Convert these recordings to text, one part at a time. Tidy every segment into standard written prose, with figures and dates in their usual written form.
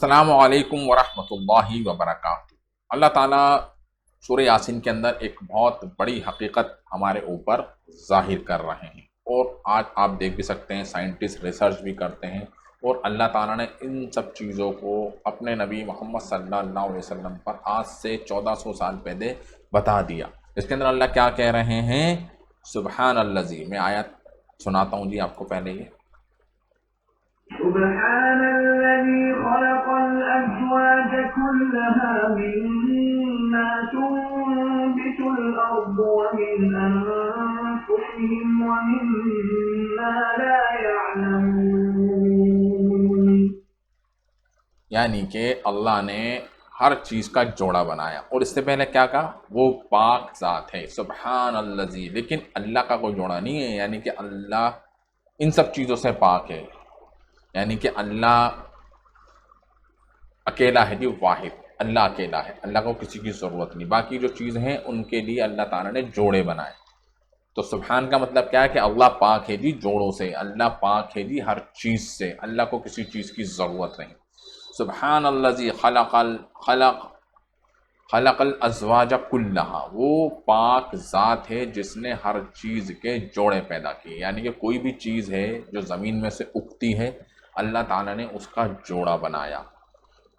السلام علیکم ورحمۃ اللہ وبرکاتہ۔ اللہ تعالیٰ سورہ یاسین کے اندر ایک بہت بڑی حقیقت ہمارے اوپر ظاہر کر رہے ہیں، اور آج آپ دیکھ بھی سکتے ہیں سائنٹسٹ ریسرچ بھی کرتے ہیں، اور اللہ تعالیٰ نے ان سب چیزوں کو اپنے نبی محمد صلی اللہ علیہ وسلم پر آج سے 1400 سال پہلے بتا دیا۔ اس کے اندر اللہ کیا کہہ رہے ہیں؟ سبحان الذی، میں آیت سناتا ہوں جی آپ کو پہلے یہ۔ سبحان الذي خلق الأزواج كلها مما تنبت الأرض ومن أنفسهم ومما لا يعلمون، یعنی کہ اللہ نے ہر چیز کا جوڑا بنایا، اور اس سے پہلے کیا کہا؟ وہ پاک ذات ہے، سبحان الذی، لیکن اللہ کا کوئی جوڑا نہیں ہے، یعنی کہ اللہ ان سب چیزوں سے پاک ہے، یعنی کہ اللہ اکیلا ہے جی، واحد، اللہ اکیلا ہے، اللہ کو کسی کی ضرورت نہیں، باقی جو چیز ہیں ان کے لیے اللہ تعالیٰ نے جوڑے بنائے۔ تو سبحان کا مطلب کیا ہے کہ اللہ پاک ہے جی جوڑوں سے، اللہ پاک ہے جی ہر چیز سے، اللہ کو کسی چیز کی ضرورت نہیں۔ سبحان الذی خلق الازواج کلہا، وہ پاک ذات ہے جس نے ہر چیز کے جوڑے پیدا کیے، یعنی کہ کوئی بھی چیز ہے جو زمین میں سے اگتی ہے، اللہ تعالیٰ نے اس کا جوڑا بنایا۔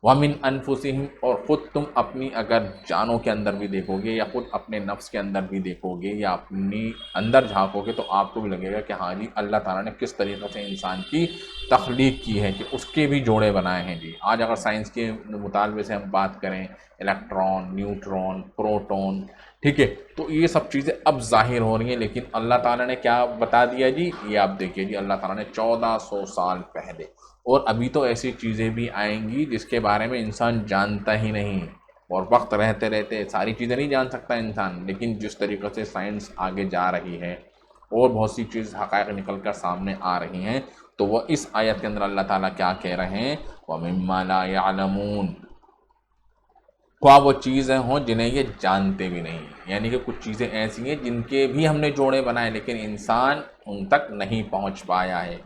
وَمِنْ أَنفُسِهِمْ، اور خود تم اپنی اگر جانوں کے اندر بھی دیکھو گے، یا خود اپنے نفس کے اندر بھی دیکھو گے، یا اپنی اندر جھانکو گے، تو آپ کو بھی لگے گا کہ ہاں جی اللہ تعالیٰ نے کس طریقے سے انسان کی تخلیق کی ہے، کہ اس کے بھی جوڑے بنائے ہیں جی۔ آج اگر سائنس کے مطالبے سے ہم بات کریں، الیکٹران، نیوٹرون، پروٹون، ٹھیک ہے، تو یہ سب چیزیں اب ظاہر ہو رہی ہیں، لیکن اللہ تعالیٰ نے کیا بتا دیا جی؟ یہ آپ دیکھیے جی، اللہ تعالیٰ نے 1400 سال پہلے، اور ابھی تو ایسی چیزیں بھی آئیں گی جس کے بارے میں انسان جانتا ہی نہیں، اور وقت رہتے رہتے ساری چیزیں نہیں جان سکتا انسان، لیکن جس طریقے سے سائنس آگے جا رہی ہے اور بہت سی چیز حقائق نکل کر سامنے آ رہی ہیں، تو وہ اس آیت کے اندر اللہ تعالیٰ کیا کہہ رہے ہیں؟ وَمِمَّا لَا يَعْلَمُونَ، خواہ وہ چیزیں ہوں جنہیں یہ جانتے بھی نہیں، یعنی کہ کچھ چیزیں ایسی ہیں جن کے بھی ہم نے جوڑے بنائے لیکن انسان ان تک نہیں پہنچ پایا ہے۔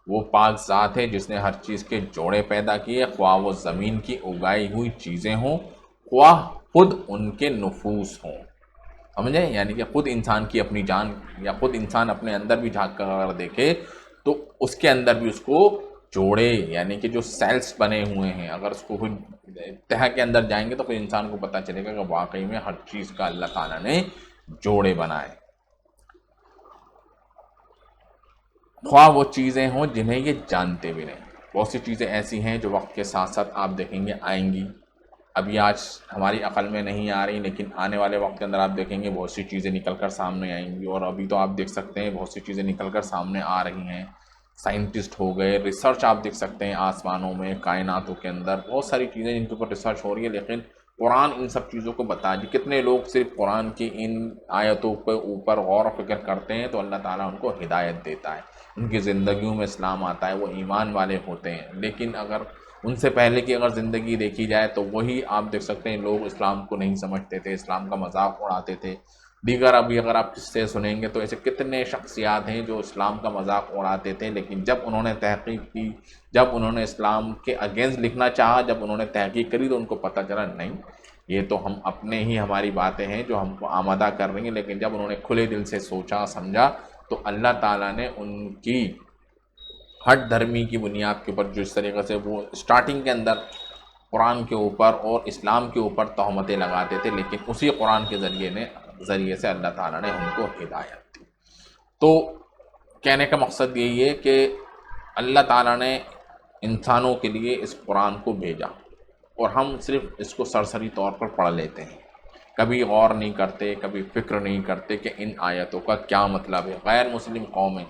وہ پاک ذات ہے جس نے ہر چیز کے جوڑے پیدا کیے، خواہ وہ زمین کی اگائی ہوئی چیزیں ہوں، خواہ خود ان کے نفوس ہوں، سمجھے؟ یعنی کہ خود انسان کی اپنی جان، یا خود انسان اپنے اندر بھی جھانک کر اگر دیکھے تو اس کے اندر بھی اس کو جوڑے، یعنی کہ جو سیلز بنے ہوئے ہیں، اگر اس کو پھر تہہ کے اندر جائیں گے تو پھر انسان کو پتہ چلے گا کہ واقعی میں ہر چیز کا اللہ تعالیٰ نے جوڑے بنائے، خواہ وہ چیزیں ہوں جنہیں یہ جانتے بھی نہیں۔ بہت سی چیزیں ایسی ہیں جو وقت کے ساتھ ساتھ آپ دیکھیں گے آئیں گی، ابھی آج ہماری عقل میں نہیں آ رہی، لیکن آنے والے وقت کے اندر آپ دیکھیں گے بہت سی چیزیں نکل کر سامنے آئیں گی، اور ابھی تو آپ دیکھ سکتے ہیں بہت سی چیزیں نکل کر سامنے آ رہی ہیں۔ سائنٹسٹ ہو گئے، ریسرچ آپ دیکھ سکتے ہیں آسمانوں میں، کائناتوں کے اندر بہت ساری چیزیں جن کے اوپر ریسرچ ہو رہی ہے، لیکن قرآن ان سب چیزوں کو بتا دی۔ کتنے لوگ صرف قرآن کی ان آیتوں کے اوپر غور و فکر کرتے ہیں تو اللہ تعالیٰ ان کو ہدایت دیتا ہے، ان کی زندگیوں میں اسلام آتا ہے، وہ ایمان والے ہوتے ہیں۔ لیکن اگر ان سے پہلے کی اگر زندگی دیکھی جائے تو وہی آپ دیکھ سکتے ہیں، لوگ اسلام کو نہیں سمجھتے تھے، اسلام کا مذاق اڑاتے تھے۔ دیگر ابھی اگر آپ قصے سنیں گے تو ایسے کتنے شخصیات ہیں جو اسلام کا مذاق اڑاتے تھے، لیکن جب انہوں نے تحقیق کی، جب انہوں نے اسلام کے اگینسٹ لکھنا چاہا، جب انہوں نے تحقیق کری تو ان کو پتہ چلا نہیں یہ تو ہم اپنے ہی ہماری باتیں ہیں جو ہم کو آمادہ کر رہی ہیں، لیکن جب انہوں نے کھلے دل سے سوچا سمجھا تو اللہ تعالیٰ نے ان کی ہٹ دھرمی کی بنیاد کے اوپر جس طریقے سے وہ اسٹارٹنگ کے اندر قرآن کے اوپر اور اسلام کے اوپر تہمتیں لگاتے تھے، لیکن اسی قرآن کے ذریعے سے اللہ تعالیٰ نے ان کو ہدایت دی۔ تو کہنے کا مقصد یہی ہے کہ اللہ تعالیٰ نے انسانوں کے لیے اس قرآن کو بھیجا، اور ہم صرف اس کو سرسری طور پر پڑھ لیتے ہیں، کبھی غور نہیں کرتے، کبھی فکر نہیں کرتے کہ ان آیتوں کا کیا مطلب ہے۔ غیر مسلم قومیں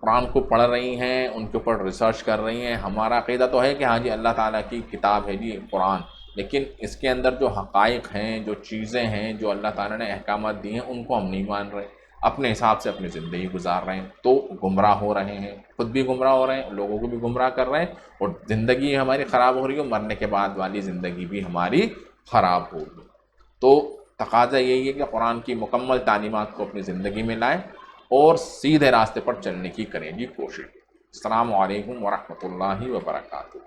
قرآن کو پڑھ رہی ہیں، ان کے اوپر ریسرچ کر رہی ہیں۔ ہمارا عقیدہ تو ہے کہ ہاں جی اللہ تعالیٰ کی کتاب ہے جی قرآن، لیکن اس کے اندر جو حقائق ہیں، جو چیزیں ہیں، جو اللہ تعالیٰ نے احکامات دیے ہیں، ان کو ہم نہیں مان رہے، اپنے حساب سے اپنی زندگی گزار رہے ہیں، تو گمراہ ہو رہے ہیں، خود بھی گمراہ ہو رہے ہیں، لوگوں کو بھی گمراہ کر رہے ہیں، اور زندگی ہماری خراب ہو رہی ہے، مرنے کے بعد والی زندگی بھی ہماری خراب ہوگی۔ تو تقاضا یہی ہے کہ قرآن کی مکمل تعلیمات کو اپنی زندگی میں لائیں اور سیدھے راستے پر چلنے کی کریں جی کوشش۔ السلام علیکم ورحمۃ اللہ وبرکاتہ۔